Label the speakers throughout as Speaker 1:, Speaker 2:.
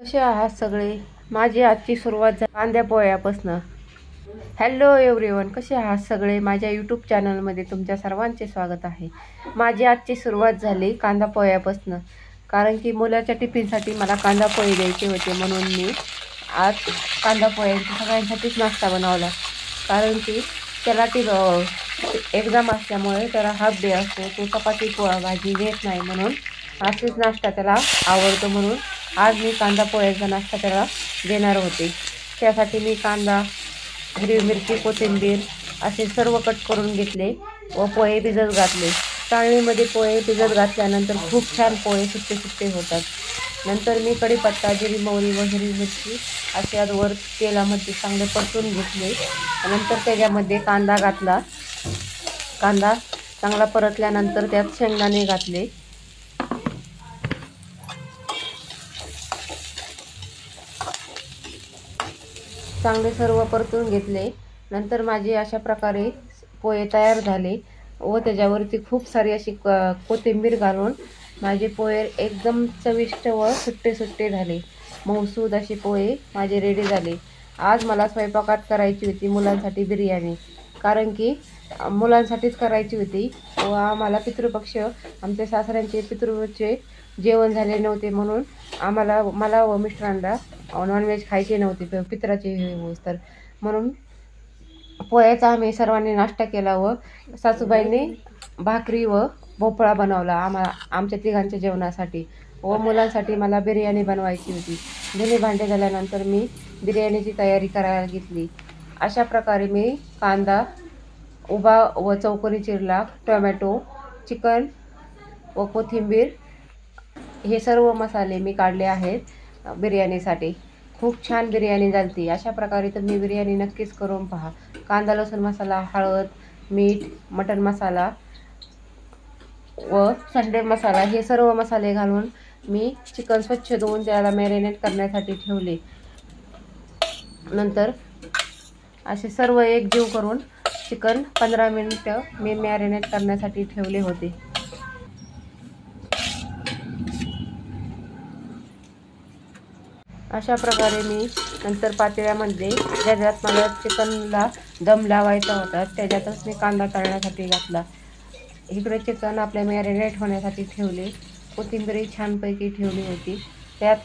Speaker 1: कसे आहात सगळे? माझी आजची सुरुवात कांद्या पोह्यापासून. हॅलो एव्हरीवन, कसे आहात सगळे? माझ्या यूट्यूब चॅनलमध्ये तुमच्या सर्वांचे स्वागत आहे. माझी आजची सुरुवात झाली कांदा पोह्यापासून, कारण की मुलाच्या टिफिनसाठी मला कांदा पोहे द्यायचे होते, म्हणून मी आज कांदा पोह्यांचा सगळ्यांसाठीच नाश्ता बनवला. कारण की त्याला एक्झाम असल्यामुळे त्याला हाफ डे असतो, तो चपाती पोळा भाजी घेत नाही, म्हणून असेच नाश्ता त्याला आवडतो, म्हणून आज मी कांदा पोह्याचा नाश्ता त्याला देणार होते. त्यासाठी मी कांदा, हिरवी मिरची, कोथिंबीर असे सर्व कट करून घेतले व पोहे भिजत घातले. चाळणीमध्ये पोहे भिजत घातल्यानंतर खूप छान पोहे सुट्टे सुट्टे होतात. नंतर मी कढीपत्ता, जिरी मोहरी व हिरवी मिरची असे वर तेलामध्ये चांगले परतून घेतले. नंतर त्याच्यामध्ये कांदा घातला. कांदा चांगला परतल्यानंतर त्यात शेंगदाणे घातले. चांगले सर्व परतून घेतले. नंतर माझे अशा प्रकारे पोहे तयार झाले व त्याच्यावरती खूप सारी अशी कोथिंबीर घालून माझे पोहे एकदम चविष्ट व सुट्टे सुट्टे झाले. मऊसूद असे पोहे माझे रेडी झाले. आज मला स्वयंपाकात करायची होती मुलांसाठी बिर्याणी, कारण की मुलांसाठीच करायची होती व आम्हाला पितृपक्ष, आमच्या सासऱ्यांचे पितृचे जेवण झाले नव्हते, म्हणून मला व मिस्टरांना नॉनव्हेज खायचे नव्हते पितराचे होस तर, म्हणून पोह्याचा आम्ही सर्वांनी नाश्ता केला व सासूबाईंनी भाकरी व भोपळा बनवला आमच्या तिघांच्या जेवणासाठी. व मुलांसाठी मला बिर्याणी बनवायची होती. धुणे भांडे झाल्यानंतर मी बिर्याणीची तयारी करायला घेतली. अशा प्रकारे मी कांदा उभा व चौकोनी चिरला, टोमॅटो, चिकन व कोथिंबीर हे सर्व मसाले मी काढले आहेत बिर्याणीसाठी. खूप छान बिर्याणी झाली. अशा प्रकारे तुम्ही बिर्याणी नक्कीच करून पहा. कांदा लसूण मसाला, हळद, मीठ, मटण मसाला व संडे मसाला हे सर्व मसाले घालून मी चिकन स्वच्छ धुवून त्याला मॅरिनेट करण्यासाठी ठेवले. नंतर असे सर्व एकजीव करून चिकन 15 मिनिटं मी मॅरिनेट करण्यासाठी ठेवले होते. अशा प्रकारे मी नंतर पातेल्यामध्ये, ज्याच्यात मला चिकनला दम लावायचा होता, त्याच्यातच मी कांदा तळण्यासाठी घातला. इकडे चिकन आपल्या मॅरिनेट होण्यासाठी ठेवले. कोथिंबीर छानपैकी ठेवली होती. त्यात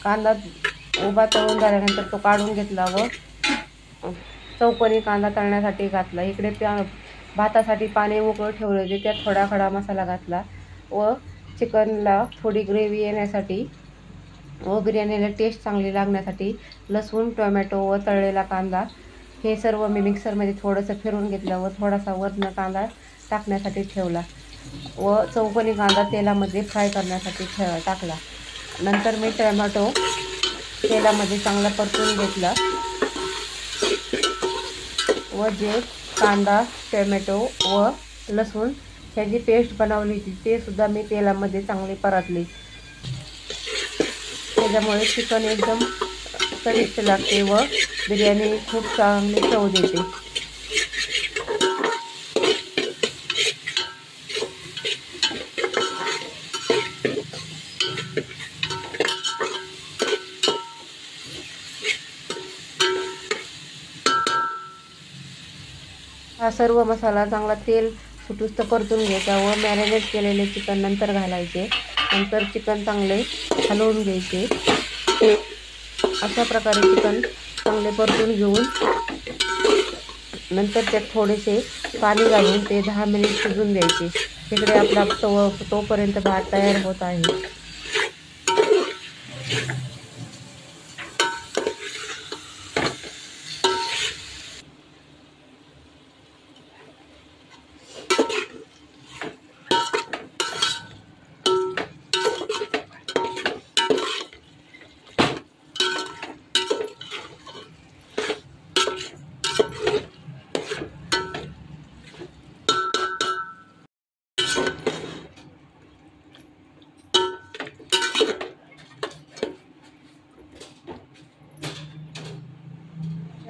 Speaker 1: कांदा उभा तळून झाल्यानंतर तो काढून घेतला व चौकोनी कांदा तळण्यासाठी घातला. इकडे भातासाठी पाणी उकळून ठेवले होते, त्यात थोडा खडा मसाला घातला व चिकनला थोडी ग्रेव्ही येण्यासाठी व बिर्याणीला टेस्ट चांगली लागण्यासाठी लसूण, टोमॅटो व तळलेला कांदा हे सर्व मी मिक्सरमध्ये थोडंसं फिरून घेतलं व थोडासा वरनं कांदा टाकण्यासाठी ठेवला व चौकोनी कांदा तेलामध्ये फ्राय करण्यासाठी टाकला. नंतर मी टोमॅटो तेलामध्ये चांगला परतून घेतला व जे कांदा, टोमॅटो व लसूण ह्याची पेस्ट बनवली होती ते सुद्धा मी तेलामध्ये चांगली परतली. त्याच्यामुळे चिकन एकदम चविष्ट लागते व बिर्याणी खूप चांगली चव देते. हा सर्व मसाला चांगला तेल सुटूस्त परतून घ्यायचा व मॅरिनेट केलेले चिकन नंतर घालायचे. नंतर चिकन चांगले हलवून घ्यायचे. अशा प्रकारे चिकन चांगले परतून घेऊन नंतर त्यात थोडेसे पाणी घालून ते 10 मिनिट शिजून द्यायचे. तिकडे आपला तोपर्यंत भात तयार होत आहे.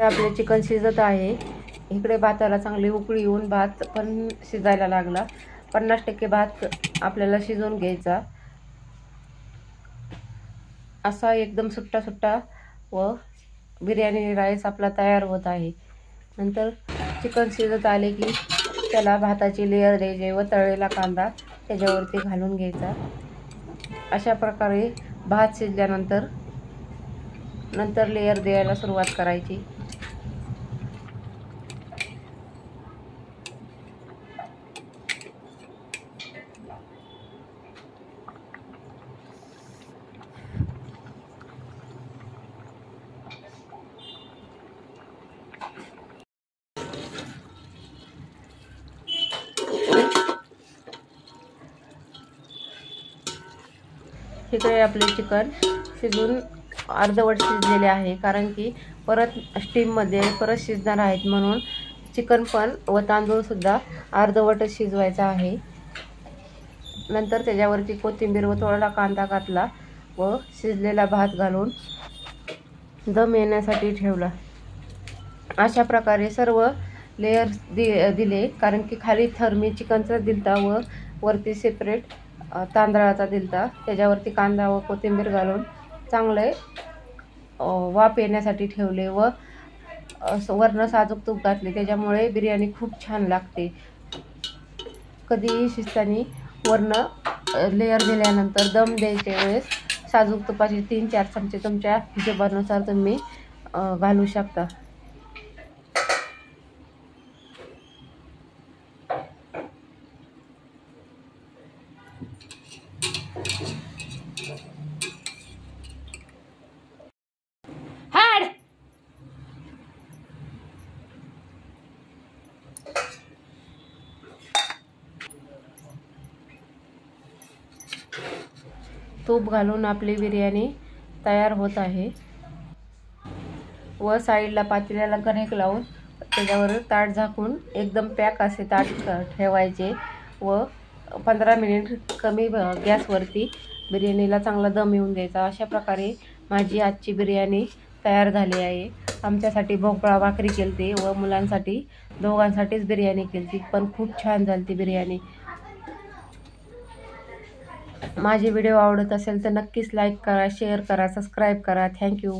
Speaker 1: आपले चिकन शिजत आहे. इकडे भाताला चांगली उकळी येऊन भात पण शिजायला लागला. 50% भात आपल्याला शिजवून घ्यायचा. असा एकदम सुट्टा सुट्टा व बिर्याणी राईस आपला तयार होत आहे। नंतर चिकन शिजत आले की त्याला भाताची लेयर द्यायची व तळलेला कांदा त्याच्यावरती घालून घ्यायचा। अशा प्रकारे भात शिजल्यानंतर नंतर लेयर द्यायला सुरुवात करायची। इकडे आपले चिकन शिजून अर्धवट शिजलेले आहे, कारण की परत स्टीममध्ये परत शिजणार आहेत म्हणून चिकन पण व तांदूळ सुद्धा अर्धवट शिजवायचा आहे। नंतर त्याच्यावरती कोथिंबीर व थोडा कांदा घातला व शिजलेला भात घालून दम येण्यासाठी ठेवला। अशा प्रकारे सर्व लेयर्स दिले, कारण की खाली थर मी चिकनचा दिलता व वरती सेपरेट तांदळाचा दिलता। त्याच्यावरती कांदा व कोथिंबीर घालून चांगले वाफ येण्यासाठी ठेवले व वरनं साजूक तूप घातले, त्याच्यामुळे बिर्याणी खूप छान लागते। कधीही शिजताना वरनं लेयर दिल्यानंतर दम द्यायच्या वेळेस साजूक तुपाचे 3-4 चमचे तुमच्या हिशोबानुसार तुम्ही घालू शकता। तूप घालून आपली बिर्याणी तयार होत आहे व साईडला पातेल्याला कणिक लावून त्याच्यावर ताट झाकून एकदम पॅक असे ताट ठेवायचे व 15 मिनिट कमी गॅसवरती बिर्याणीला चांगला दम येऊन द्यायचा। अशा प्रकारे माझी आजची बिर्याणी तयार झाली आहे। आमच्यासाठी भोपळा भाकरी केलती व मुलांसाठी दोघांसाठीच बिर्याणी केलती, पण खूप छान झाली बिर्याणी। माझे व्हिडिओ आवडत असेल तर नक्कीच लाईक करा, शेअर करा, सबस्क्राईब करा। थँक्यू।